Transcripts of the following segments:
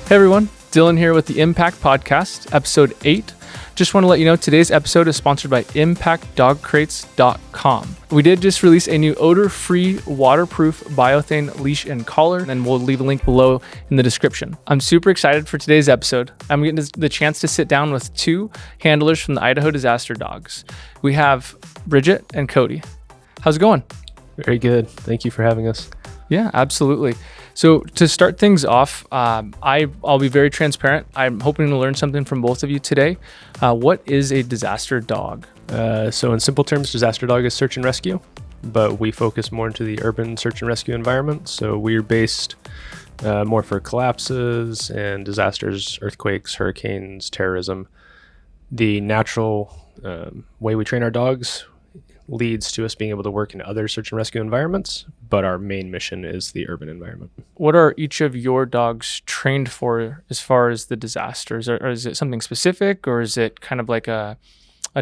Hey everyone, Dylan here with the Impact Podcast, episode 8. Just want to let you know today's episode is sponsored by ImpactDogCrates.com. We did just release a new odor-free, waterproof biothane leash and collar, and we'll leave a link below in the description. I'm super excited for today's episode. I'm getting the chance to sit down with two handlers from the Idaho Disaster Dogs. We have Bridget and Cody. How's it going? Very good. Thank you for having us. Yeah, absolutely. So to start things off, I'll be very transparent. I'm hoping to learn something from both of you today. What is a disaster dog? So in simple terms, disaster dog is search and rescue, but we focus more into the urban search and rescue environment. So we're based more for collapses and disasters, earthquakes, hurricanes, terrorism. The natural way we train our dogs leads to us being able to work in other search and rescue environments, but our main mission is the urban environment. What are each of your dogs trained for as far as the disasters? Or is it something specific, or is it kind of like a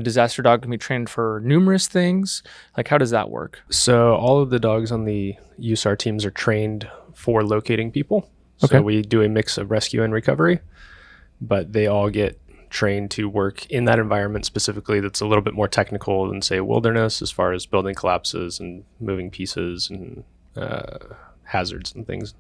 disaster dog can be trained for numerous things? Like, how does that work? So all of the dogs on the USAR teams are trained for locating people. Okay. So we do a mix of rescue and recovery, but they all get trained to work in that environment specifically that's a little bit more technical than, say, wilderness, as far as building collapses and moving pieces and hazards and things.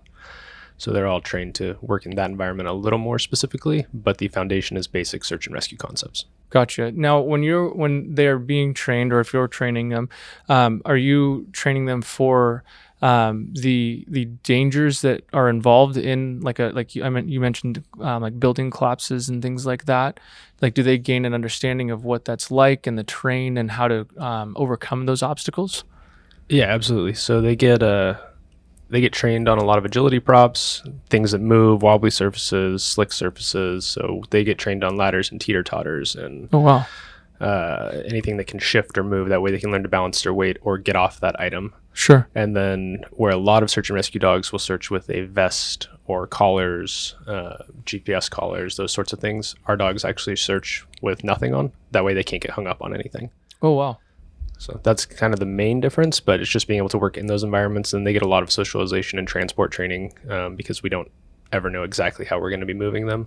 So they're all trained to work in that environment a little more specifically, but the foundation is basic search and rescue concepts. Gotcha. Now, when they're being trained, or if you're training them, are you training them for the dangers that are involved in you mentioned like building collapses and things like that? Like, do they gain an understanding of what that's like and the terrain and how to overcome those obstacles? Yeah, absolutely. So they get trained on a lot of agility props, things that move, wobbly surfaces, slick surfaces. So they get trained on ladders and teeter-totters and oh wow, anything that can shift or move. That way they can learn to balance their weight or get off that item. Sure. And then where a lot of search and rescue dogs will search with a vest or collars, GPS collars, those sorts of things, our dogs actually search with nothing on. That way they can't get hung up on anything. Oh wow. So that's kind of the main difference, but it's just being able to work in those environments. And they get a lot of socialization and transport training because we don't ever know exactly how we're going to be moving them.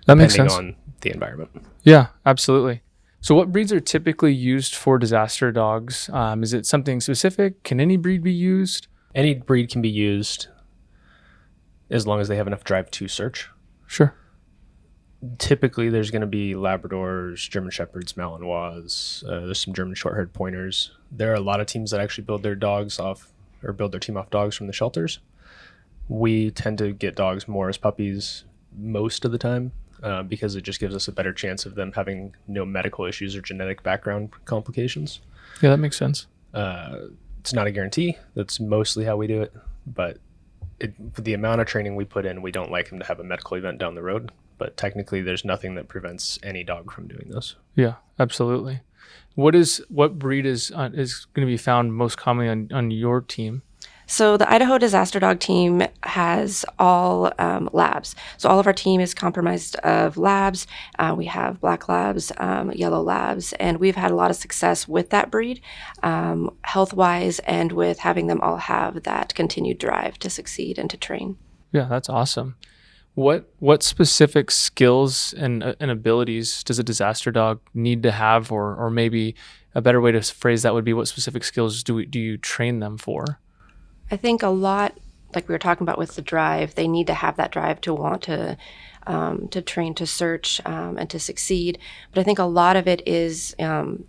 That makes sense. Depending on the environment. Yeah, absolutely. So what breeds are typically used for disaster dogs? Is it something specific? Can any breed be used? Any breed can be used as long as they have enough drive to search. Sure. Typically, there's going to be Labradors, German Shepherds, Malinois. There's some German Short-haired Pointers. There are a lot of teams that actually build their team off dogs from the shelters. We tend to get dogs more as puppies most of the time because it just gives us a better chance of them having no medical issues or genetic background complications. Yeah, that makes sense. It's not a guarantee. That's mostly how we do it. But for the amount of training we put in, we don't like them to have a medical event down the road. But technically, there's nothing that prevents any dog from doing this. Yeah, absolutely. What breed is going to be found most commonly on your team? So the Idaho Disaster Dog team has all labs. So all of our team is comprised of labs. We have black labs, yellow labs, and we've had a lot of success with that breed, health-wise, and with having them all have that continued drive to succeed and to train. Yeah, that's awesome. What specific skills and abilities does a disaster dog need to have, or maybe a better way to phrase that would be, what specific skills do you train them for? I think a lot, like we were talking about with the drive, they need to have that drive to want to train to search and to succeed. But I think a lot of it is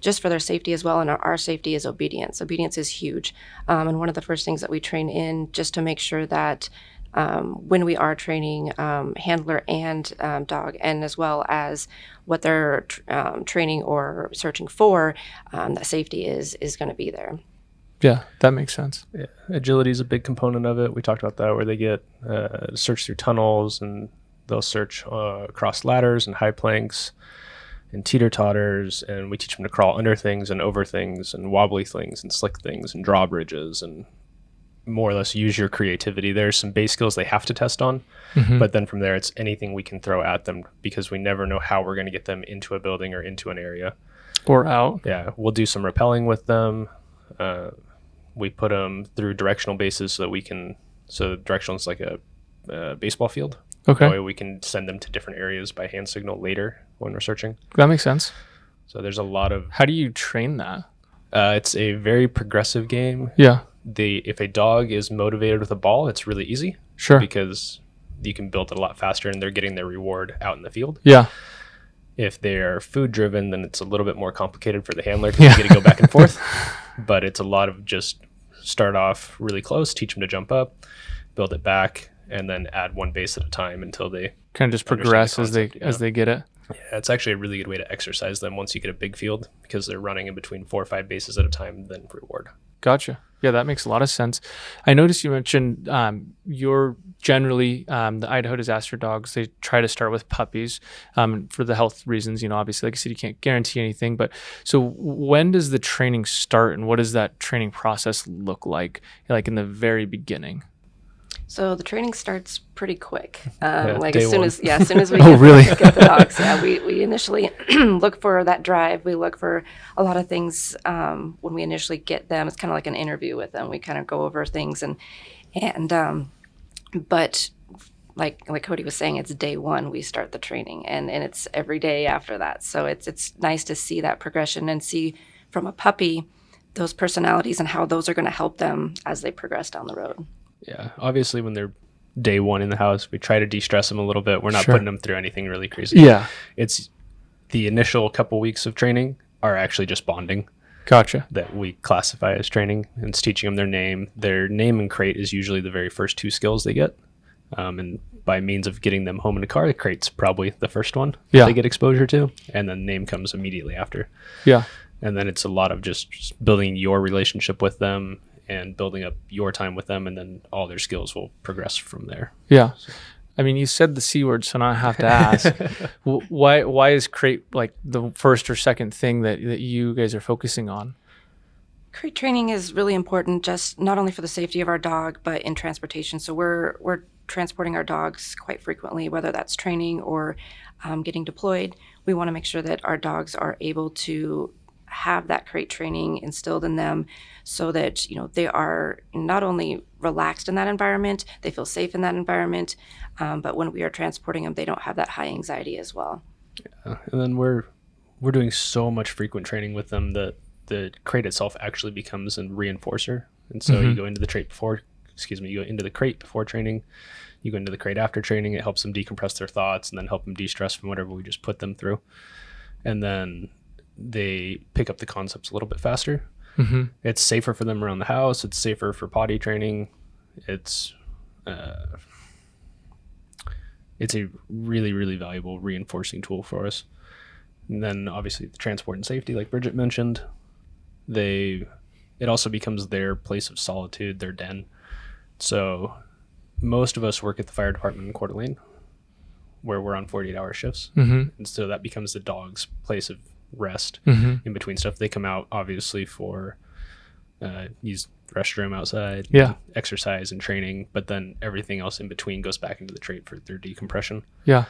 just for their safety as well, and our safety is obedience. Obedience is huge. And one of the first things that we train in, just to make sure that when we are training handler and dog, and as well as what they're training or searching for, that safety is going to be there. Yeah, that makes sense. Yeah. Agility is a big component of it. We talked about that, where they get search through tunnels, and they'll search across ladders and high planks and teeter-totters, and we teach them to crawl under things and over things and wobbly things and slick things and drawbridges, and more or less use your creativity. There's some base skills they have to test on, but then from there, it's anything we can throw at them, because we never know how we're going to get them into a building or into an area. Or out. Yeah, we'll do some rappelling with them. We put them through directional bases so directional is like a baseball field. Okay. That way we can send them to different areas by hand signal later when we're searching. That makes sense. So there's a lot of... How do you train that? It's a very progressive game. Yeah. If a dog is motivated with a ball, it's really easy. Sure. Because you can build it a lot faster and they're getting their reward out in the field. Yeah. If they're food driven, then it's a little bit more complicated for the handler because you get to go back and forth. But it's a lot of just start off really close, teach them to jump up, build it back, and then add one base at a time until they kind of just progress as they get it. Yeah, it's actually a really good way to exercise them once you get a big field because they're running in between 4 or 5 bases at a time, then reward. Gotcha. Yeah, that makes a lot of sense. I noticed you mentioned you're generally the Idaho Disaster Dogs. They try to start with puppies for the health reasons. Obviously, like I said, you can't guarantee anything. But so when does the training start, and what does that training process look like in the very beginning? So the training starts pretty quick. Like as soon as we really? get the dogs. Yeah, we initially look for that drive. We look for a lot of things when we initially get them. It's kind of like an interview with them. We kind of go over things but like Cody was saying, it's day one we start the training, and it's every day after that. So it's nice to see that progression and see from a puppy those personalities and how those are going to help them as they progress down the road. Yeah, obviously when they're day one in the house, we try to de-stress them a little bit. We're not putting them through anything really crazy. Yeah. It's the initial couple weeks of training are actually just bonding. Gotcha. That we classify as training, and it's teaching them their name. Their name and crate is usually the very first 2 skills they get. And by means of getting them home in a car, the crate's probably the first one they get exposure to, and then name comes immediately after. Yeah. And then it's a lot of just building your relationship with them and building up your time with them, and then all their skills will progress from there. Yeah. So. I mean, you said the C word, so now I have to ask, why is crate like the first or second thing that you guys are focusing on? Crate training is really important, just not only for the safety of our dog, but in transportation. So we're transporting our dogs quite frequently, whether that's training or getting deployed. We want to make sure that our dogs are able to have that crate training instilled in them so that they are not only relaxed in that environment, they feel safe in that environment, but when we are transporting them, they don't have that high anxiety as well. Yeah. And then we're doing so much frequent training with them that the crate itself actually becomes a reinforcer. And so you go into the crate before training, you go into the crate after training. It helps them decompress their thoughts and then help them de-stress from whatever we just put them through. And then they pick up the concepts a little bit faster. It's safer for them around the house. It's safer for potty training. It's a really, really valuable reinforcing tool for us. And then obviously the transport and safety, like Bridget mentioned, it also becomes their place of solitude, their den. So most of us work at the fire department in Coeur d'Alene, where we're on 48-hour shifts. And so that becomes the dog's place of rest in between stuff. They come out obviously for use the restroom outside, exercise and training, but then everything else in between goes back into the crate for their decompression. And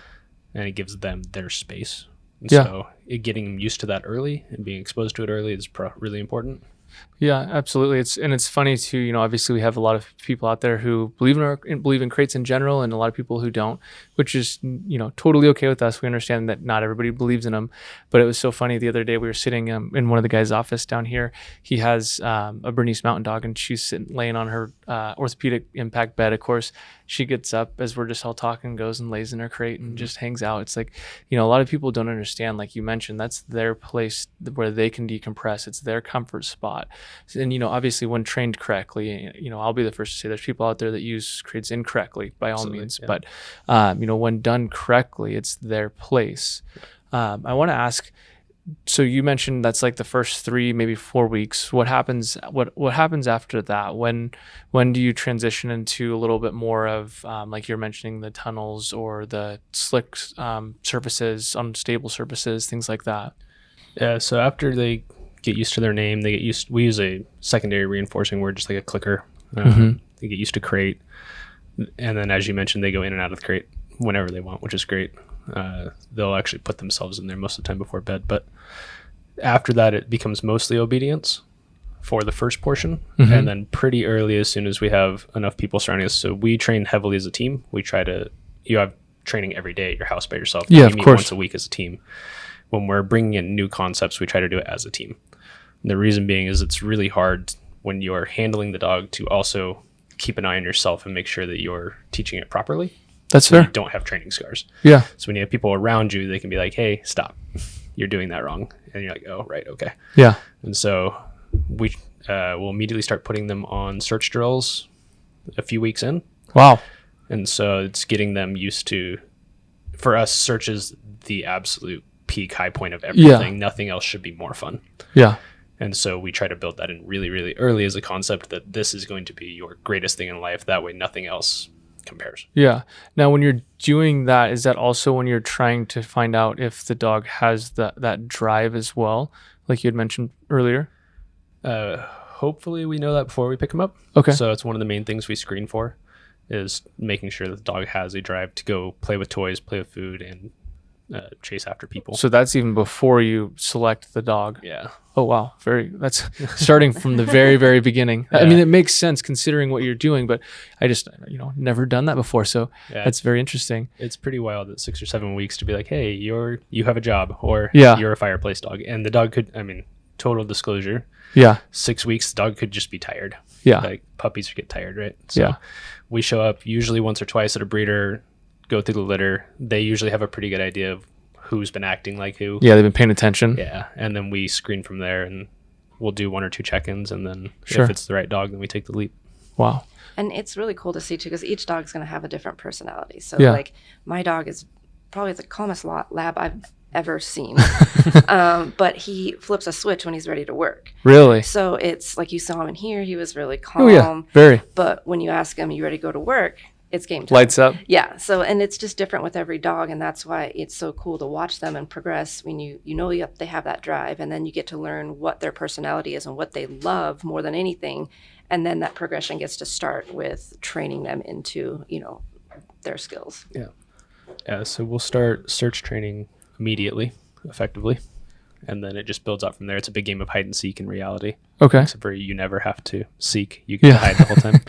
it gives them their space. And so getting them used to that early and being exposed to it early is really important. Yeah, absolutely. It's funny too. Obviously we have a lot of people out there who believe in crates in general, and a lot of people who don't, which is totally okay with us. We understand that not everybody believes in them, but it was so funny. The other day we were sitting in one of the guys' office down here. He has a Bernese Mountain Dog, and she's laying on her orthopedic impact bed. Of course, she gets up as we're just all talking, goes and lays in her crate and just hangs out. It's like, a lot of people don't understand. Like you mentioned, that's their place where they can decompress. It's their comfort spot. And obviously when trained correctly, I'll be the first to say there's people out there that use crates incorrectly by all means, but when done correctly, it's their place. I want to ask, so you mentioned that's like the first 3, maybe 4 weeks. What happens after that? When do you transition into a little bit more of like you're mentioning the tunnels or the slick surfaces, unstable surfaces, things like that? Yeah. So after they get used to their name, we use a secondary reinforcing word, just like a clicker. They get used to crate, and then as you mentioned, they go in and out of the crate whenever they want, which is great. They'll actually put themselves in there most of the time before bed, but after that it becomes mostly obedience for the first portion. And then pretty early, as soon as we have enough people surrounding us, so we train heavily as a team. We try to, you have training every day at your house by yourself. Yeah, You of meet course. once a week as a team. When we're bringing in new concepts, we try to do it as a team. And the reason being is it's really hard when you're handling the dog to also keep an eye on yourself and make sure that you're teaching it properly. That's So you fair. don't have training scars. Yeah. So when you have people around you, they can be like, hey, stop. You're doing that wrong. And you're like, oh, right, okay. Yeah. And so we will immediately start putting them on search drills a few weeks in. Wow. And so it's getting them used to, for us, search is the absolute peak high point of everything. Nothing else should be more fun. Yeah. And so we try to build that in really, really early as a concept that this is going to be your greatest thing in life. That way, nothing else compares. Yeah. Now, when you're doing that, is that also when you're trying to find out if the dog has that drive as well, like you had mentioned earlier? Hopefully we know that before we pick them up. Okay. So it's one of the main things we screen for is making sure that the dog has a drive to go play with toys, play with food, and chase after people. So that's even before you select the dog. Yeah. Oh, wow. That's starting from the very, very beginning. I Yeah. mean, it makes sense considering what you're doing, but I just, never done that before. So Yeah. that's very interesting. It's pretty wild at 6 or 7 weeks to be like, hey, you have a job, or Yeah. you're a fireplace dog. And the dog could, total disclosure, Yeah. 6 weeks, the dog could just be tired. Yeah. Like puppies get tired, right? So Yeah. we show up usually once or twice at a breeder, go through the litter. They usually have a pretty good idea of who's been acting like who. Yeah. They've been paying attention. Yeah. And then we screen from there, and we'll do 1 or 2 check-ins. And then Sure. if it's the right dog, then we take the leap. Wow. And it's really cool to see too, because each dog's going to have a different personality. So Yeah. like my dog is probably the calmest lab I've ever seen. But he flips a switch when he's ready to work. Really? So it's like you saw him in here, he was really calm. Oh, yeah. Very. But when you ask him, you ready to go to work? It's game time. Lights up. Yeah. So, and it's just different with every dog. And that's why it's so cool to watch them and progress when they have that drive. And then you get to learn what their personality is and what they love more than anything. And then that progression gets to start with training them into, their skills. Yeah. So we'll start search training immediately, effectively. And then it just builds up from there. It's a big game of hide and seek in reality. Okay. Except for you never have to seek. You can Yeah. hide the whole time.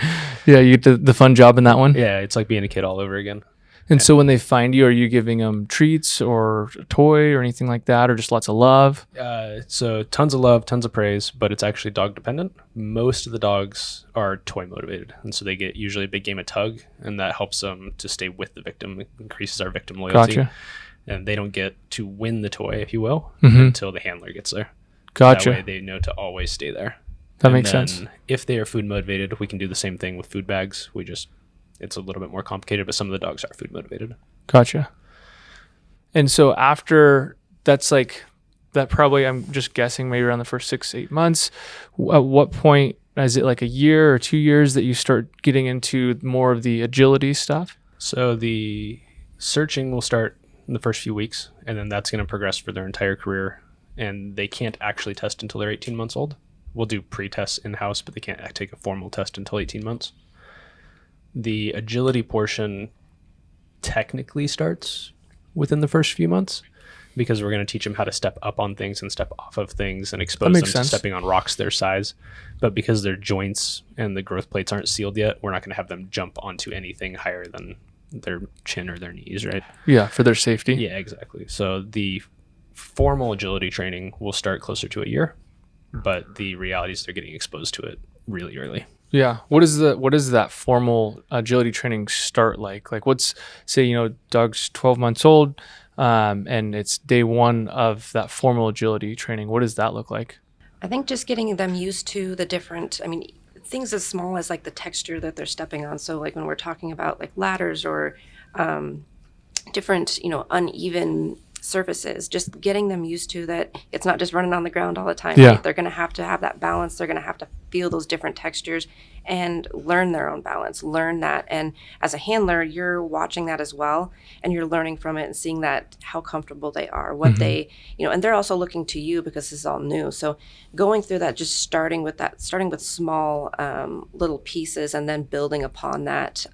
Yeah. You get the fun job in that one. Yeah, it's like being a kid all over again. And so when they find you, are you giving them treats or a toy or anything like that, or just lots of love? So tons of love, tons of praise, but it's actually dog dependent. Most of the dogs are toy motivated. And so they get usually a big game of tug, and that helps them to stay with the victim. It increases our victim loyalty. Gotcha. And they don't get to win the toy, if you will, Mhm. until the handler gets there. Gotcha. That way they know to always stay there. That And makes then sense. If they are food motivated, we can do the same thing with food bags. It's a little bit more complicated, but some of the dogs are food motivated. Gotcha. And so after that's like that, probably I'm just guessing maybe around the first 6-8 months. At what point is it like a year or 2 years that you start getting into more of the agility stuff? So the searching will start in the first few weeks, and then that's going to progress for their entire career. And they can't actually test until they're 18 months old. We'll do pre-tests in-house, but they can't take a formal test until 18 months. The agility portion technically starts within the first few months, because we're going to teach them how to step up on things and step off of things and expose them makes to sense. stepping on rocks their size. But because their joints and the growth plates aren't sealed yet, we're not going to have them jump onto anything higher than their chin or their knees, right? Yeah, for their safety. Yeah, exactly. So the formal agility training will start closer to a year, but the reality is they're getting exposed to it really early. Yeah. What is that formal agility training start like? Like what's, say, dog's 12 months old, and it's day 1 of that formal agility training. What does that look like? I think just getting them used to the different, things as small as like the texture that they're stepping on. So like when we're talking about like ladders or different, uneven surfaces, just getting them used to that it's not just running on the ground all the time. Yeah. Right? They're going to have that balance. They're going to have to feel those different textures and learn their own balance, learn that. And as a handler, you're watching that as well, and you're learning from it and seeing that how comfortable they are, what they, and they're also looking to you because this is all new. So going through that, just starting with small little pieces and then building upon that,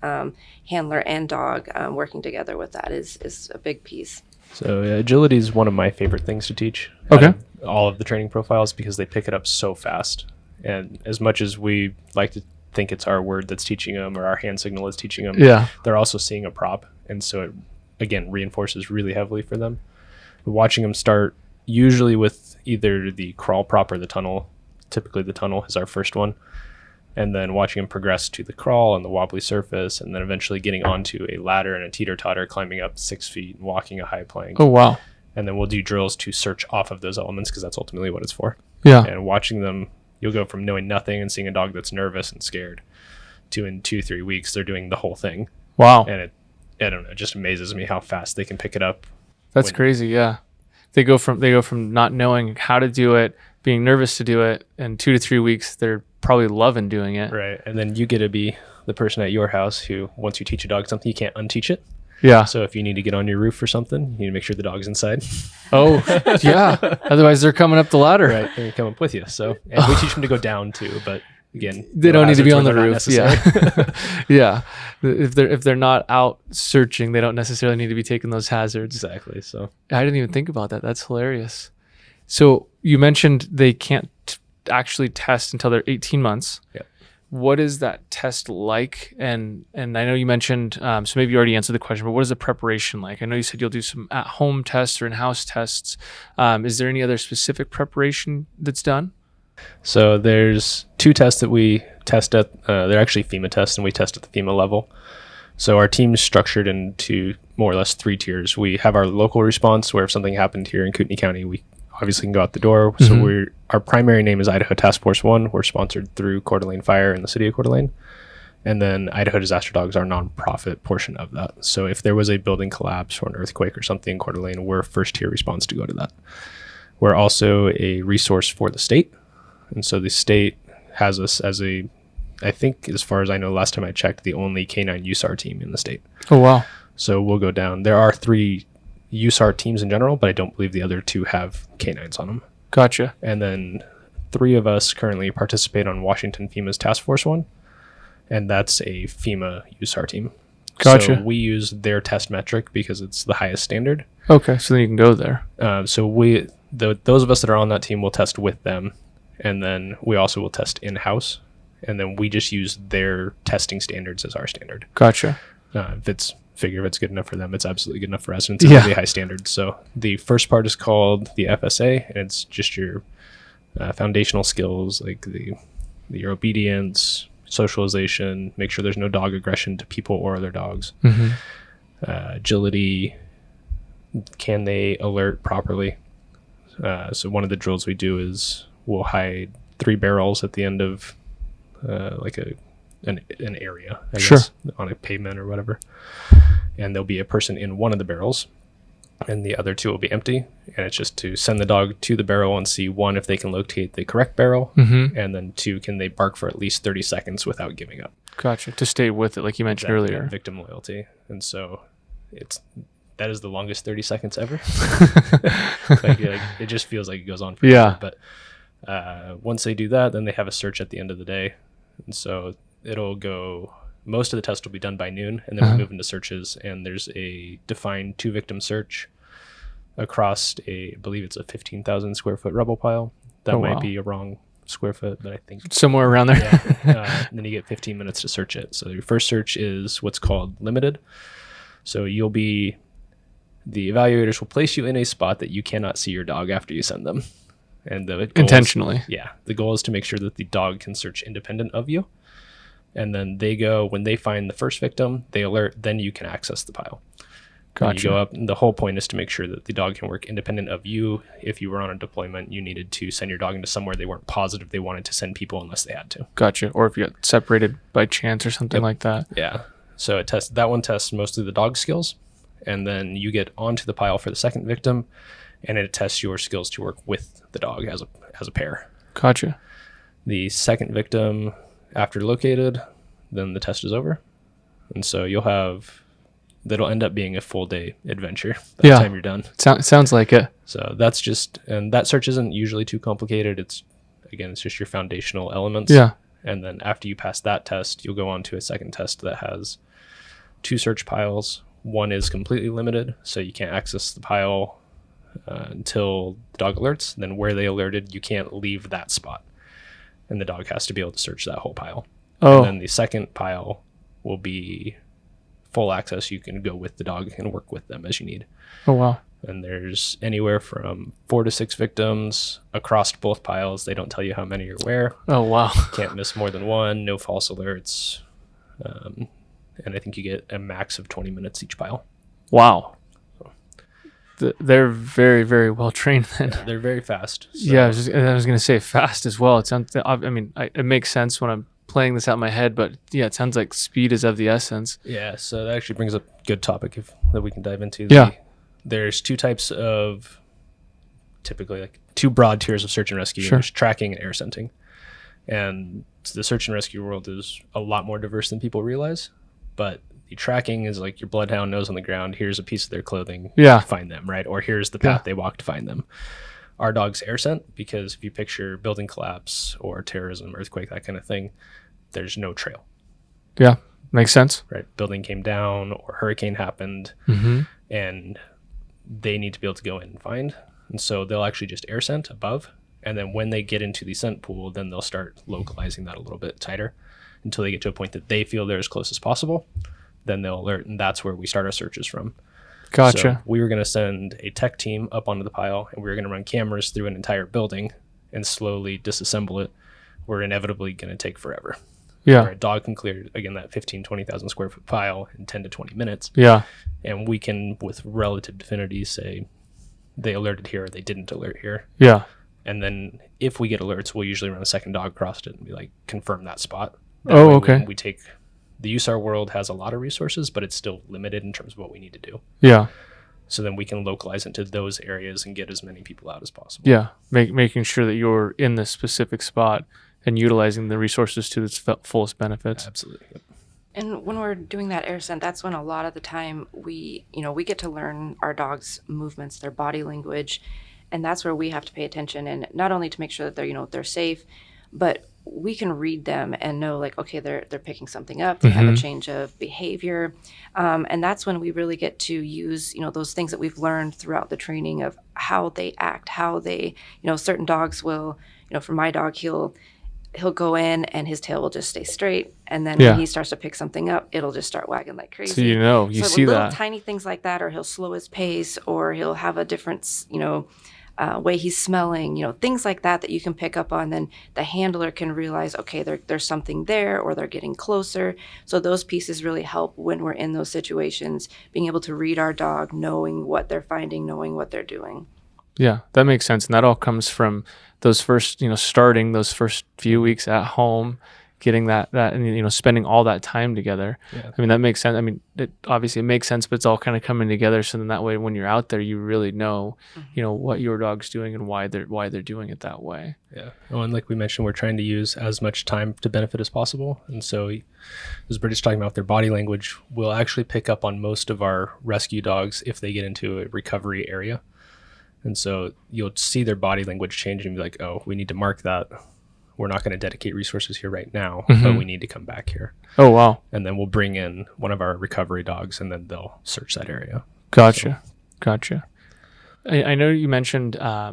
handler and dog working together with that is a big piece. So agility is one of my favorite things to teach. Okay. Out of all of the training profiles, because they pick it up so fast. And as much as we like to think it's our word that's teaching them or our hand signal is teaching them, Yeah. they're also seeing a prop. And so again, reinforces really heavily for them. But watching them start usually with either the crawl prop or the tunnel. Typically the tunnel is our first one. And then watching them progress to the crawl and the wobbly surface, and then eventually getting onto a ladder and a teeter-totter, climbing up 6 feet and walking a high plank. Oh, wow. And then we'll do drills to search off of those elements, because that's ultimately what it's for. Yeah. And watching them, you'll go from knowing nothing and seeing a dog that's nervous and scared to in 2-3 weeks, they're doing the whole thing. Wow. And I don't know, it just amazes me how fast they can pick it up. That's crazy. Yeah. They go from not knowing how to do it, being nervous to do it, and 2 to 3 weeks, they're probably loving doing it. Right. And then you get to be the person at your house who, once you teach a dog something, you can't unteach it. Yeah. So if you need to get on your roof or something, you need to make sure the dog's inside. Oh, yeah. Otherwise, they're coming up the ladder. Right. They're going to come up with you. So, and we teach them to go down too, but again, They don't need to be on the hazards roof. where they're not necessary. Yeah. Yeah. If they're not out searching, they don't necessarily need to be taking those hazards. Exactly. So I didn't even think about that. That's hilarious. So you mentioned they can't actually test until they're 18 months. Yeah. What is that test like? And I know you mentioned, so maybe you already answered the question, but what is the preparation like? I know you said you'll do some at-home tests or in-house tests. Is there any other specific preparation that's done? So there's 2 tests that we test at. They're actually FEMA tests, and we test at the FEMA level. So our team's structured into more or less 3 tiers. We have our local response, where if something happened here in Kootenai County, we obviously can go out the door. So our primary name is Idaho Task Force 1. We're sponsored through Coeur d'Alene Fire in the city of Coeur d'Alene. And then Idaho Disaster Dogs, our nonprofit portion of that. So if there was a building collapse or an earthquake or something in Coeur d'Alene, we're first tier response to go to that. We're also a resource for the state. And so the state has us as I think, as far as I know, last time I checked, the only canine USAR team in the state. Oh, wow. So we'll go down. There are 3 USAR teams in general, but I don't believe the other 2 have canines on them. Gotcha. And then 3 of us currently participate on Washington FEMA's Task Force 1, and that's a FEMA USAR team. Gotcha. So we use their test metric because it's the highest standard. Okay, so then you can go there. So those of us that are on that team will test with them, and then we also will test in-house, and then we just use their testing standards as our standard. Gotcha. If it's good enough for them, it's absolutely good enough for us, and it's really high standards. So the first part is called the FSA, and it's just your foundational skills, like your obedience, socialization, make sure there's no dog aggression to people or other dogs, agility, can they alert properly. So one of the drills we do is we'll hide 3 barrels at the end of like an area, I guess, on a pavement or whatever. And there'll be a person in one of the barrels, and the other 2 will be empty. And it's just to send the dog to the barrel and see, 1, if they can locate the correct barrel, and then 2, can they bark for at least 30 seconds without giving up. Gotcha. To stay with it, like you mentioned earlier. Victim loyalty. And so that is the longest 30 seconds ever. like it just feels like it goes on forever. Yeah. But once they do that, then they have a search at the end of the day. And so it'll go, most of the test will be done by noon, and then we move into searches, and there's a defined 2-victim search across I believe it's a 15,000 square foot rubble pile. That might be a wrong square foot, but I think somewhere around there. And then you get 15 minutes to search it. So your first search is what's called limited. So the evaluators will place you in a spot that you cannot see your dog after you send them. And the goal Intentionally. the goal is to make sure that the dog can search independent of you. And then when they find the first victim, they alert, then you can access the pile. Gotcha. You go up, and the whole point is to make sure that the dog can work independent of you. If you were on a deployment, you needed to send your dog into somewhere they weren't positive they wanted to send people unless they had to. Gotcha. Or if you got separated by chance or something like that. Yeah. So that one tests mostly the dog skills, and then you get onto the pile for the second victim, and it tests your skills to work with the dog as a pair. Gotcha. The second victim, after located, then the test is over. And so that'll end up being a full day adventure by the time you're done. Sounds like it. So and that search isn't usually too complicated. It's just your foundational elements. Yeah. And then after you pass that test, you'll go on to a second test that has 2 search piles. One is completely limited, so you can't access the pile until the dog alerts. Then where they alerted, you can't leave that spot, and the dog has to be able to search that whole pile. Oh. And then the second pile will be full access. You can go with the dog and work with them as you need. Oh, wow. And there's anywhere from 4 to 6 victims across both piles. They don't tell you how many are where. Oh, wow. Can't miss more than one. No false alerts. And I think you get a max of 20 minutes each pile. Wow. They're very, very well trained then. Yeah, they're very fast. So. Yeah, I was going to say fast as well. It sounds. I mean, it makes sense when I'm playing this out in my head, but yeah, it sounds like speed is of the essence. Yeah, so that actually brings up a good topic that we can dive into. Yeah. There's 2 types of, typically like 2 broad tiers of search and rescue. Sure. There's tracking and air scenting. And the search and rescue world is a lot more diverse than people realize. But the tracking is like your bloodhound knows on the ground, here's a piece of their clothing, Yeah. find them, right? Or here's the path they walk to find them. Our dog's air scent, because if you picture building collapse or terrorism, earthquake, that kind of thing, there's no trail. Yeah, makes sense. Right? Building came down or hurricane happened, and they need to be able to go in and find. And so they'll actually just air scent above. And then when they get into the scent pool, then they'll start localizing that a little bit tighter until they get to a point that they feel they're as close as possible. Then they'll alert, and that's where we start our searches from. Gotcha. So we were going to send a tech team up onto the pile, and we were going to run cameras through an entire building and slowly disassemble it. We're inevitably going to take forever. Yeah. Where a dog can clear, again, that 20,000 square foot pile in 10 to 20 minutes. Yeah. And we can, with relative definity, say they alerted here or they didn't alert here. Yeah. And then if we get alerts, we'll usually run a second dog across it and be like, confirm that spot. That Oh, way okay. We take, the USAR world has a lot of resources, but it's still limited in terms of what we need to do. Yeah. So then we can localize into those areas and get as many people out as possible. Yeah. Making sure that you're in the specific spot and utilizing the resources to its fullest benefits. Absolutely. Yep. And when we're doing that air scent, that's when a lot of the time we get to learn our dog's movements, their body language, and that's where we have to pay attention, and not only to make sure that they're safe, but we can read them and know, like, okay, they're picking something up, they have a change of behavior, and that's when we really get to use those things that we've learned throughout the training of how they act, how they certain dogs will, for my dog, he'll go in and his tail will just stay straight, and then when he starts to pick something up, it'll just start wagging like crazy. So you see little that tiny things like that, or he'll slow his pace, or he'll have a different way he's smelling, things like that you can pick up on. Then the handler can realize, okay, there's something there, or they're getting closer. So those pieces really help when we're in those situations, being able to read our dog, knowing what they're finding, knowing what they're doing. Yeah, that makes sense. And that all comes from those first, starting those first few weeks at home, getting that and, spending all that time together. Yeah. I mean, that makes sense. I mean, it makes sense, but it's all kind of coming together. So then that way, when you're out there, you really know, what your dog's doing and why they're doing it that way. Yeah. Oh, and like we mentioned, we're trying to use as much time to benefit as possible. And so as Bridget's talking about their body language, we'll actually pick up on most of our rescue dogs if they get into a recovery area. And so you'll see their body language change and be like, oh, we need to mark that. We're not going to dedicate resources here right now, but we need to come back here. Oh, wow. And then we'll bring in one of our recovery dogs, and then they'll search that area. Gotcha. I know you mentioned a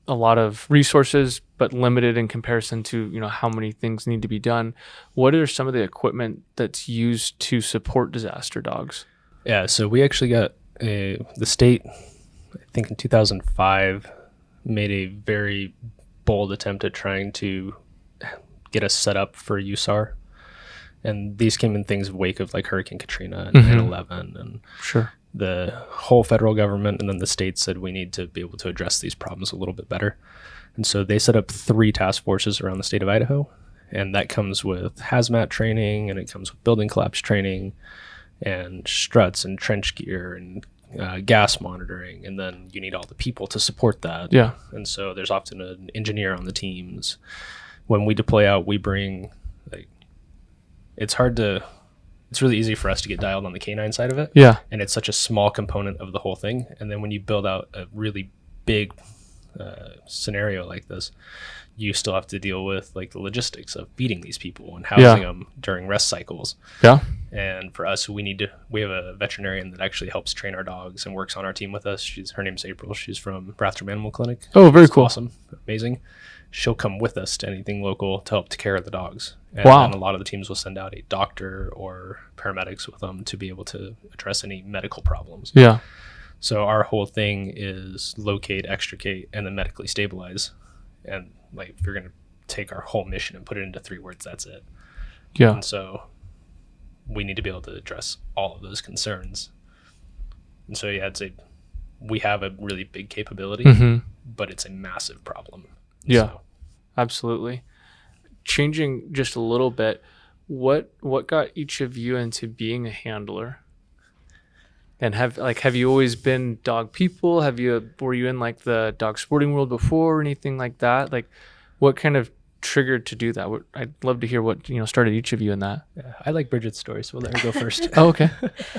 lot of resources, but limited in comparison to, how many things need to be done. What are some of the equipment that's used to support disaster dogs? Yeah, so we actually got the state, I think in 2005, made a very bold attempt at trying to get us set up for USAR. And these came in things of wake of like Hurricane Katrina and 9/11, and Sure. the whole federal government and then the state said we need to be able to address these problems a little bit better. And so they set up 3 task forces around the state of Idaho, and that comes with hazmat training, and it comes with building collapse training and struts and trench gear and gas monitoring, and then you need all the people to support that. Yeah. And so there's often an engineer on the teams. When we deploy out, we bring, like, it's really easy for us to get dialed on the canine side of it. Yeah. And it's such a small component of the whole thing. And then when you build out a really big scenario like this, you still have to deal with like the logistics of feeding these people and housing them during rest cycles. Yeah. And for us, we have a veterinarian that actually helps train our dogs and works on our team with us. Her name's April. She's from Rathdrum Animal Clinic. Oh, very cool. Awesome. Amazing. She'll come with us to anything local to help take care of the dogs. And Wow. then a lot of the teams will send out a doctor or paramedics with them to be able to address any medical problems. Yeah. So our whole thing is locate, extricate, and then medically stabilize. And like, if you're going to take our whole mission and put it into 3 words, that's it. Yeah. And so we need to be able to address all of those concerns. And so, yeah, I'd say we have a really big capability, but it's a massive problem. Yeah, So, absolutely. Changing just a little bit, what got each of you into being a handler? And have you always been dog people? Were you in like the dog sporting world before or anything like that? Like, what kind of triggered to do that? I'd love to hear what started each of you in that. yeah, I like Bridget's story, so we'll let her go first. Oh, okay.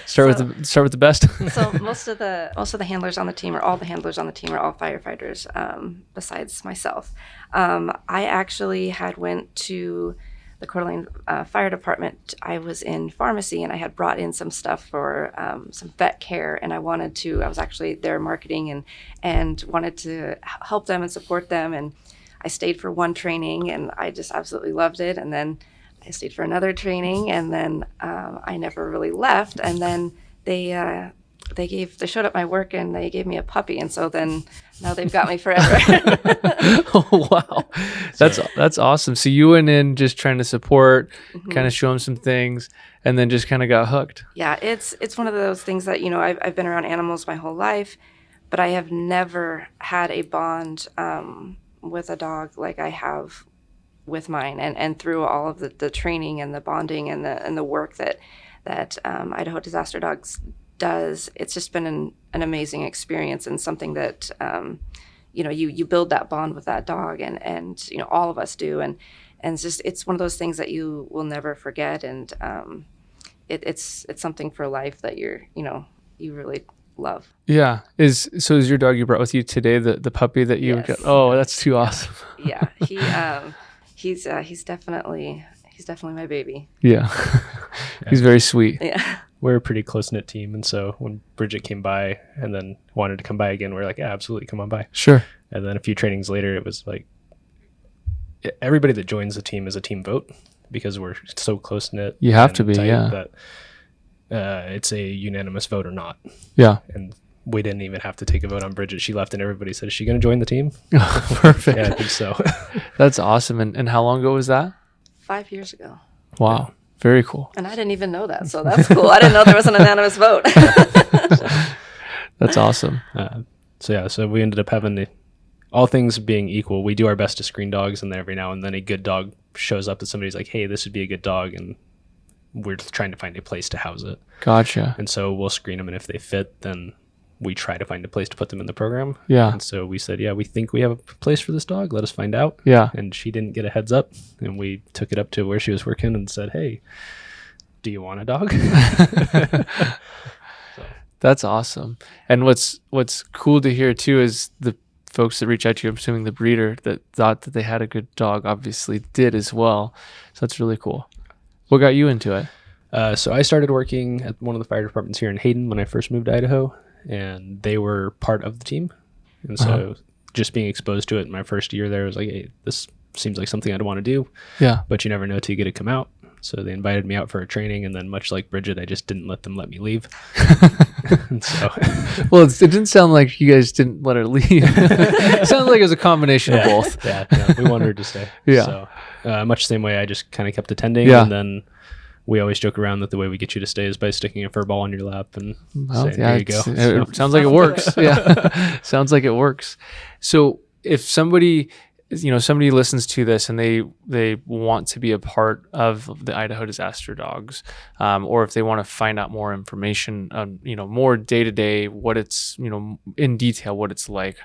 Start with the best. So most of the handlers on the team, or all the handlers on the team, are all firefighters, besides myself. I actually had went to the Coeur d'Alene Fire Department. I was in pharmacy, and I had brought in some stuff for some vet care, and I was actually there marketing and wanted to help them and support them. And I stayed for one training, and I just absolutely loved it. And then I stayed for another training, and then I never really left. And then they showed up my work, and they gave me a puppy, and so then now they've got me forever. Oh, wow. That's awesome. So you went in just trying to support, kind of show them some things, and then just kind of got hooked. Yeah, it's one of those things that, I've been around animals my whole life, but I have never had a bond with a dog like I have with mine, and through all of the training and the bonding and the work that Idaho Disaster Dogs does. It's just been an amazing experience, and something that you build that bond with that dog, and all of us do, and it's one of those things that you will never forget, and it's something for life that you really love. Yeah. Is your dog you brought with you today the puppy that you Yes. got? Oh, that's too awesome. Yeah, he's definitely my baby. Yeah. He's very sweet. Yeah. We're a pretty close-knit team, and so when Bridget came by and then wanted to come by again, we were like, yeah, absolutely, come on by. Sure. And then a few trainings later, it was like everybody that joins the team is a team vote, because we're so close-knit. You have and to be, tight yeah. That it's a unanimous vote or not. Yeah. And we didn't even have to take a vote on Bridget. She left, and everybody said, is she going to join the team? Perfect. Yeah, I think so. That's awesome. And how long ago was that? 5 years ago. Wow. Very cool. And I didn't even know that, so that's cool. I didn't know there was an unanimous vote. That's awesome. So we ended up having all things being equal, we do our best to screen dogs, and then every now and then a good dog shows up that somebody's like, hey, this would be a good dog, and we're trying to find a place to house it. Gotcha. And so we'll screen them, and if they fit, then we try to find a place to put them in the program. Yeah. And so we said, yeah, we think we have a place for this dog. Let us find out. Yeah. And she didn't get a heads up, and we took it up to where she was working and said, hey, do you want a dog? That's awesome. And what's cool to hear too is the folks that reach out to you, I'm assuming the breeder that thought that they had a good dog obviously did as well. So that's really cool. What got you into it? So I started working at one of the fire departments here in Hayden when I first moved to Idaho, and they were part of the team. And so just being exposed to it in my first year there was like, hey, this seems like something I'd want to do. Yeah. But you never know till you get to come out. So they invited me out for a training, and then much like Bridget, I just didn't let them let me leave. And so, well, it didn't sound like you guys didn't let her leave. It sounded like it was a combination of both. Yeah, we wanted her to stay. Yeah. So much the same way, I just kind of kept attending. Yeah. And then we always joke around that the way we get you to stay is by sticking a fur ball on your lap and saying, there you go. It sounds like it works. Yeah. Sounds like it works. So if somebody listens to this and they want to be a part of the Idaho Disaster Dogs, or if they want to find out more information on, more day to day, what it's, in detail, what it's like,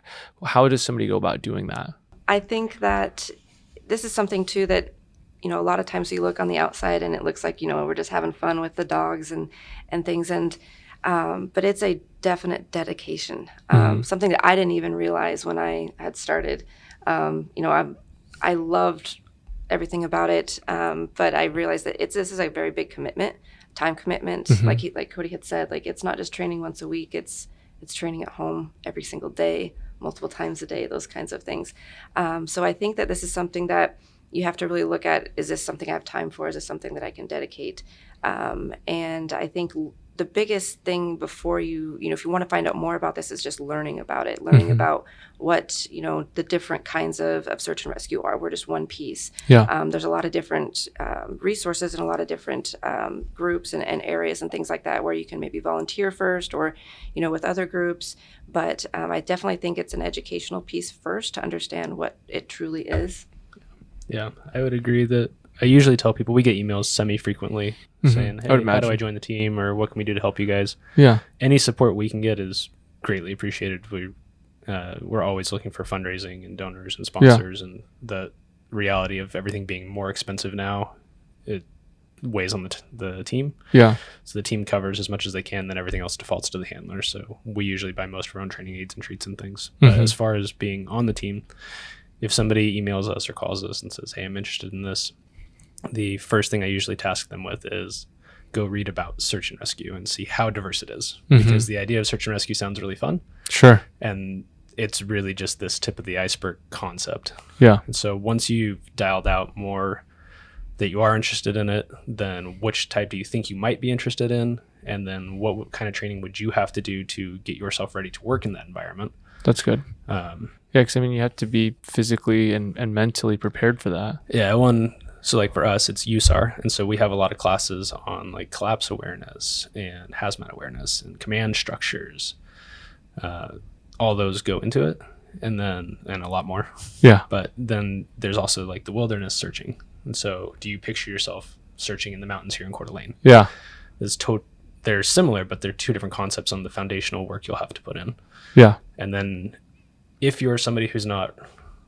how does somebody go about doing that? I think that this is something too that, a lot of times you look on the outside and it looks like, we're just having fun with the dogs and things. And, but it's a definite dedication, something that I didn't even realize when I had started. I loved everything about it. But I realized that this is a very big commitment, time commitment. Like Cody had said, like it's not just training once a week. It's training at home every single day, multiple times a day, those kinds of things. So I think that this is something that you have to really look at. Is this something I have time for? Is this something that I can dedicate? And I think the biggest thing before if you want to find out more about this is just learning about it, learning about what, the different kinds of search and rescue are. We're just one piece. Yeah. There's a lot of different resources and a lot of different groups and areas and things like that where you can maybe volunteer first or, with other groups. But I definitely think it's an educational piece first to understand what it truly is. Yeah, I would agree that I usually tell people, we get emails semi-frequently saying, hey, how do I join the team, or what can we do to help you guys? Yeah. Any support we can get is greatly appreciated. We're always looking for fundraising and donors and sponsors, and the reality of everything being more expensive now, it weighs on the team. Yeah. So the team covers as much as they can, then everything else defaults to the handlers. So we usually buy most of our own training aids and treats and things. But as far as being on the team, if somebody emails us or calls us and says, hey, I'm interested in this, the first thing I usually task them with is go read about search and rescue and see how diverse it is. Because the idea of search and rescue sounds really fun. Sure. And it's really just this tip of the iceberg concept. Yeah. And so once you've dialed out more that you are interested in it, then which type do you think you might be interested in? And then what kind of training would you have to do to get yourself ready to work in that environment? That's good. Yeah, because you have to be physically and mentally prepared for that. Yeah, so like for us, it's USAR. And so we have a lot of classes on like collapse awareness and hazmat awareness and command structures. All those go into it, and a lot more. Yeah. But then there's also like the wilderness searching. And so do you picture yourself searching in the mountains here in Coeur d'Alene? Yeah. They're similar, but they're two different concepts on the foundational work you'll have to put in. Yeah. And then if you're somebody who's not,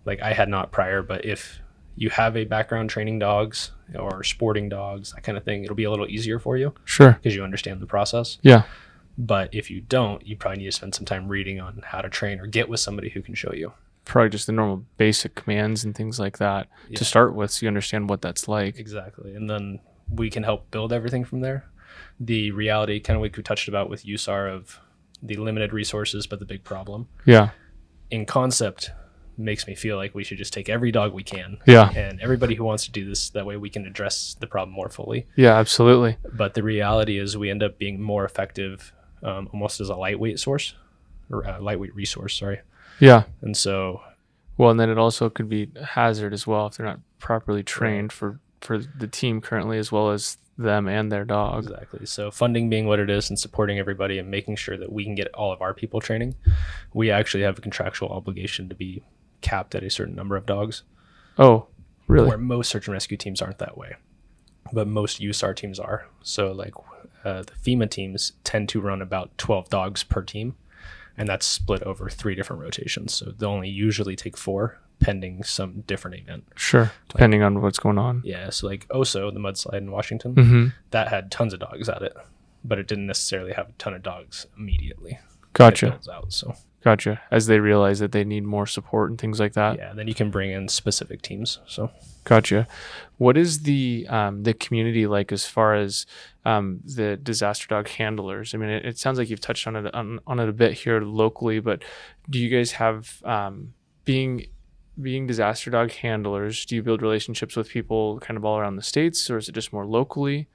like I had not prior, but if you have a background training dogs or sporting dogs, that kind of thing, it'll be a little easier for you. Sure. Because you understand the process. Yeah. But if you don't, you probably need to spend some time reading on how to train or get with somebody who can show you. Probably just the normal basic commands and things like that to start with, so you understand what that's like. Exactly. And then we can help build everything from there. The reality, kind of like we touched about with USAR, of the limited resources, but the big problem. Yeah. In concept, makes me feel like we should just take every dog we can. Yeah. And everybody who wants to do this, that way we can address the problem more fully. Yeah, absolutely. But the reality is we end up being more effective almost as a lightweight source, or a lightweight resource, sorry. Yeah. And so... Well, and then it also could be a hazard as well if they're not properly trained for the team currently, as well as them and their dog. Exactly. So funding being what it is and supporting everybody and making sure that we can get all of our people training, we actually have a contractual obligation to be capped at a certain number of dogs. Oh, really? Where most search and rescue teams aren't that way, but most USAR teams are. So like the FEMA teams tend to run about 12 dogs per team, and that's split over 3 different rotations. So they'll only usually take 4 pending some different event. Sure, depending on what's going on. Yeah, so like Oso, the mudslide in Washington, that had tons of dogs at it, but it didn't necessarily have a ton of dogs immediately. Gotcha. It builds out, so. Gotcha. As they realize that they need more support and things like that. Yeah, then you can bring in specific teams. So. Gotcha. What is the community like as far as the disaster dog handlers? I mean, it sounds like you've touched on it a bit here locally, but do you guys have being disaster dog handlers? Do you build relationships with people kind of all around the states, or is it just more locally?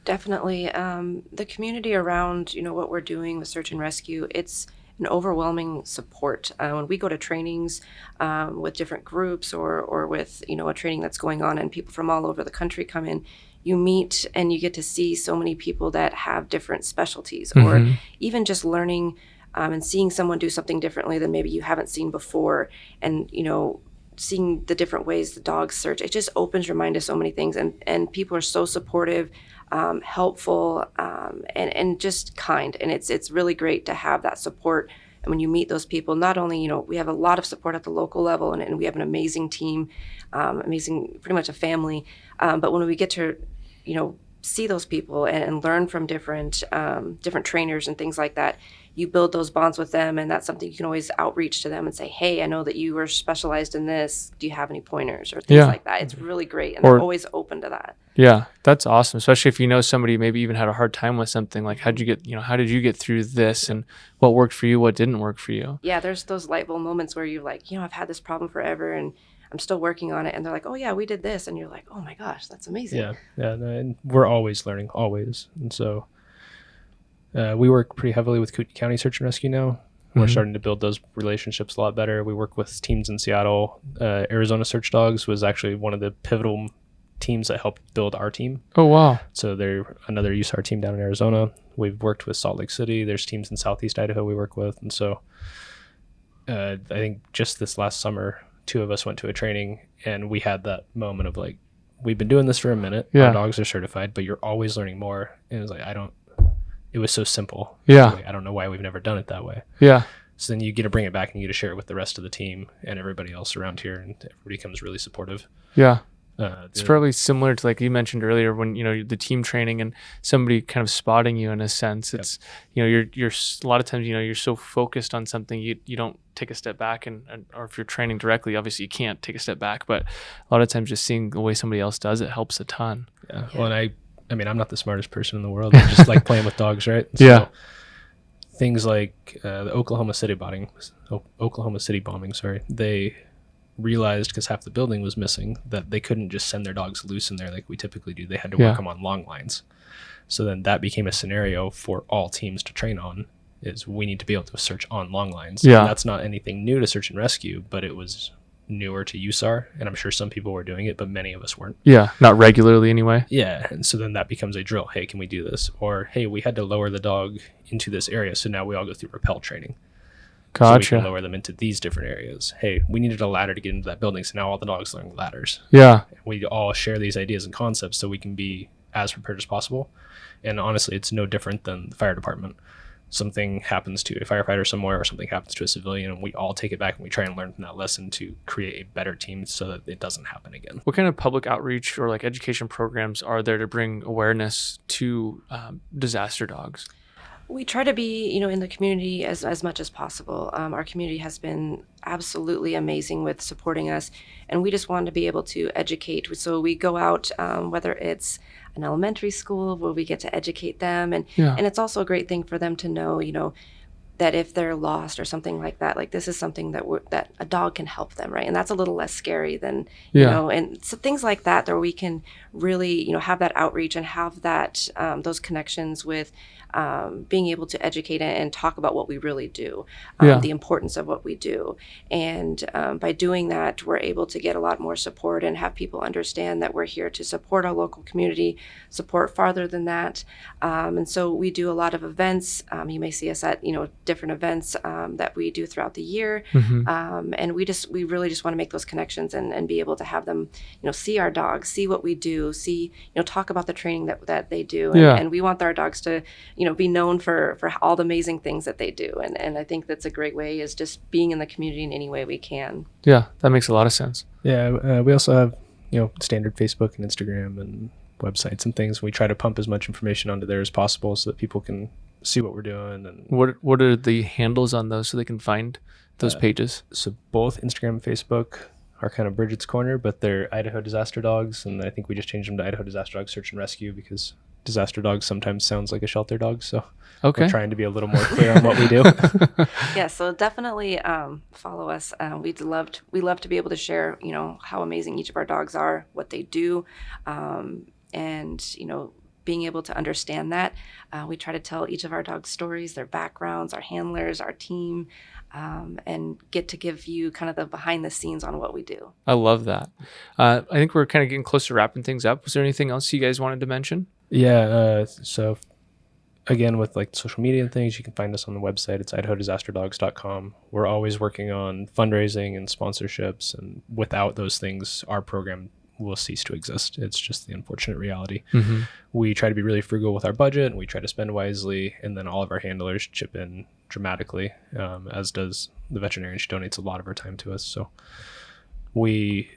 Definitely, the community around what we're doing with search and rescue, it's an overwhelming support. When we go to trainings with different groups or with a training that's going on and people from all over the country come in, you meet and you get to see so many people that have different specialties, or even just learning and seeing someone do something differently than maybe you haven't seen before, and seeing the different ways the dogs search. It just opens your mind to so many things, and people are so supportive, helpful, and just kind, and it's really great to have that support. And when you meet those people, not only we have a lot of support at the local level, and we have an amazing team, amazing, pretty much a family, but when we get to see those people and learn from different trainers and things like that, you build those bonds with them, and that's something you can always outreach to them and say, hey, I know that you were specialized in this. Do you have any pointers or things like that? It's really great, and they're always open to that. Yeah, that's awesome. Especially if you know somebody maybe even had a hard time with something, like how did you get through this, and what worked for you, what didn't work for you? Yeah, there's those light bulb moments where you're like, I've had this problem forever and I'm still working on it. And they're like, oh yeah, we did this. And you're like, oh my gosh, that's amazing. Yeah. And we're always learning, always. And so we work pretty heavily with Kootenai County Search and Rescue now. We're starting to build those relationships a lot better. We work with teams in Seattle. Arizona Search Dogs was actually one of the pivotal teams that helped build our team. Oh, wow. So they're another USAR team down in Arizona. We've worked with Salt Lake City. There's teams in Southeast Idaho we work with. And so I think just this last summer, 2 of us went to a training, and we had that moment of like, we've been doing this for a minute. Yeah. Our dogs are certified, but you're always learning more. And it was like, it was so simple. Yeah. Like, I don't know why we've never done it that way. Yeah. So then you get to bring it back and you get to share it with the rest of the team and everybody else around here, and everybody becomes really supportive. Yeah. It's probably similar to, like you mentioned earlier, when the team training and somebody kind of spotting you in a sense. It's you're a lot of times you're so focused on something you don't take a step back, and or if you're training directly, obviously you can't take a step back, but a lot of times just seeing the way somebody else does it helps a ton. Yeah. Well, and I mean, I'm not the smartest person in the world. I just like playing with dogs, right? So yeah. Things like the Oklahoma City bombing, they realized, because half the building was missing, that they couldn't just send their dogs loose in there like we typically do. They had to work them on long lines. So then that became a scenario for all teams to train on, is we need to be able to search on long lines. Yeah. And that's not anything new to search and rescue, but it was newer to USAR, and I'm sure some people were doing it, but many of us weren't. Yeah, not regularly anyway. Yeah, and so then that becomes a drill. Hey, can we do this? Or, hey, we had to lower the dog into this area, so now we all go through rappel training. Gotcha. So we can lower them into these different areas. Hey, we needed a ladder to get into that building, so now all the dogs learn ladders. Yeah. We all share these ideas and concepts so we can be as prepared as possible. And honestly, it's no different than the fire department. Something happens to a firefighter somewhere, or something happens to a civilian, and we all take it back and we try and learn from that lesson to create a better team so that it doesn't happen again. What kind of public outreach or like education programs are there to bring awareness to disaster dogs? We try to be, in the community as much as possible. Our community has been absolutely amazing with supporting us, and we just want to be able to educate. So we go out, whether it's an elementary school where we get to educate them, and it's also a great thing for them to know, that if they're lost or something like that, like this is something that a dog can help them, right? And that's a little less scary than, and so things like that, where we can really, have that outreach and have that those connections with being able to educate and talk about what we really do, the importance of what we do. And by doing that, we're able to get a lot more support and have people understand that we're here to support our local community, support farther than that. And so we do a lot of events. You may see us at, different events that we do throughout the year. And we really just want to make those connections and be able to have them, see our dogs, see what we do, see, talk about the training that they do. And we want our dogs to, be known for all the amazing things that they do. And I think that's a great way, is just being in the community in any way we can. Yeah, that makes a lot of sense. Yeah, we also have, standard Facebook and Instagram and websites and things. We try to pump as much information onto there as possible so that people can see what we're doing. And what are the handles on those so they can find those pages? So both Instagram and Facebook are kind of Bridget's Corner, but they're Idaho Disaster Dogs, and I think we just changed them to Idaho Disaster Dogs Search and Rescue because disaster dogs sometimes sounds like a shelter dog. So we're trying to be a little more clear on what we do. Yeah, so definitely follow us. We love to be able to share, how amazing each of our dogs are, what they do, and being able to understand that. We try to tell each of our dogs' stories, their backgrounds, our handlers, our team, and get to give you kind of the behind the scenes on what we do. I love that. I think we're kind of getting close to wrapping things up. Was there anything else you guys wanted to mention? Yeah, so again, with like social media and things, you can find us on the website. It's idahodisasterdog's.com. We're always working on fundraising and sponsorships, and without those things, our program will cease to exist. It's just the unfortunate reality. We try to be really frugal with our budget, and we try to spend wisely, and then all of our handlers chip in dramatically, as does the veterinarian. She donates a lot of her time to us. So we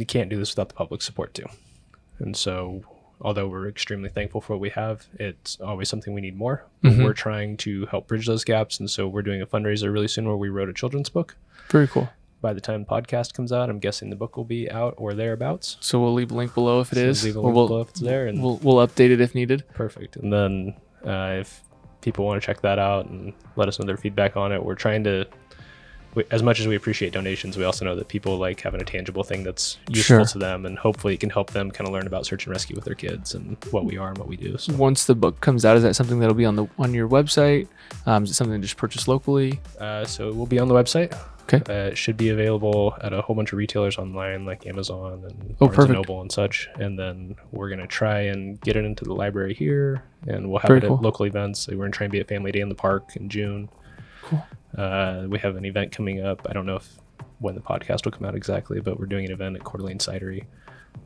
can't do this without the public support too. And so although we're extremely thankful for what we have, it's always something we need more. But we're trying to help bridge those gaps. And so we're doing a fundraiser really soon where we wrote a children's book. Very cool. By the time the podcast comes out, I'm guessing the book will be out or thereabouts. So we'll leave a link below if it is. Leave a link below if it's there. And we'll update it if needed. Perfect. And then if people want to check that out and let us know their feedback on it, we're trying to, as much as we appreciate donations, we also know that people like having a tangible thing that's useful to them, and hopefully it can help them kind of learn about search and rescue with their kids and what we are and what we do. So. Once the book comes out, is that something that'll be on your website? Is it something to just purchase locally? So it will be on the website. Okay. It should be available at a whole bunch of retailers online like Amazon and Barnes and Noble and such. And then we're going to try and get it into the library here, and we'll have it at local events. So we're going to try and be at Family Day in the Park in June. Cool. We have an event coming up. I don't know when the podcast will come out exactly, but we're doing an event at Coeur d'Alene Cidery.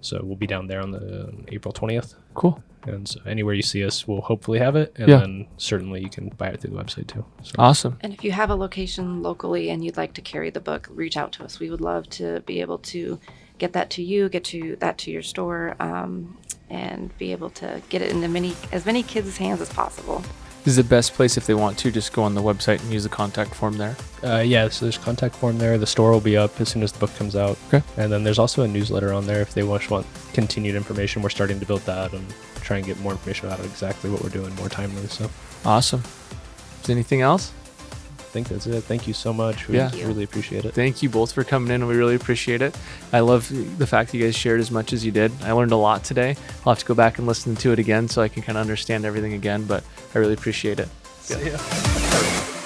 So we'll be down there on April 20th. Cool. And so anywhere you see us, we'll hopefully have it. And then certainly you can buy it through the website too. So. Awesome. And if you have a location locally and you'd like to carry the book, reach out to us. We would love to be able to get that to you, that to your store, and be able to get it into as many kids' hands as possible. This is the best place if they want to just go on the website and use the contact form there. So there's a contact form there. The store will be up as soon as the book comes out. Okay. And then there's also a newsletter on there if they want continued information. We're starting to build that and try and get more information about exactly what we're doing more timely. So awesome. Is there anything else? I think that's it. Thank you so much. We really appreciate it. Thank you both for coming in. We really appreciate it. I love the fact that you guys shared as much as you did. I learned a lot today. I'll have to go back and listen to it again so I can kind of understand everything again, but I really appreciate it. See ya.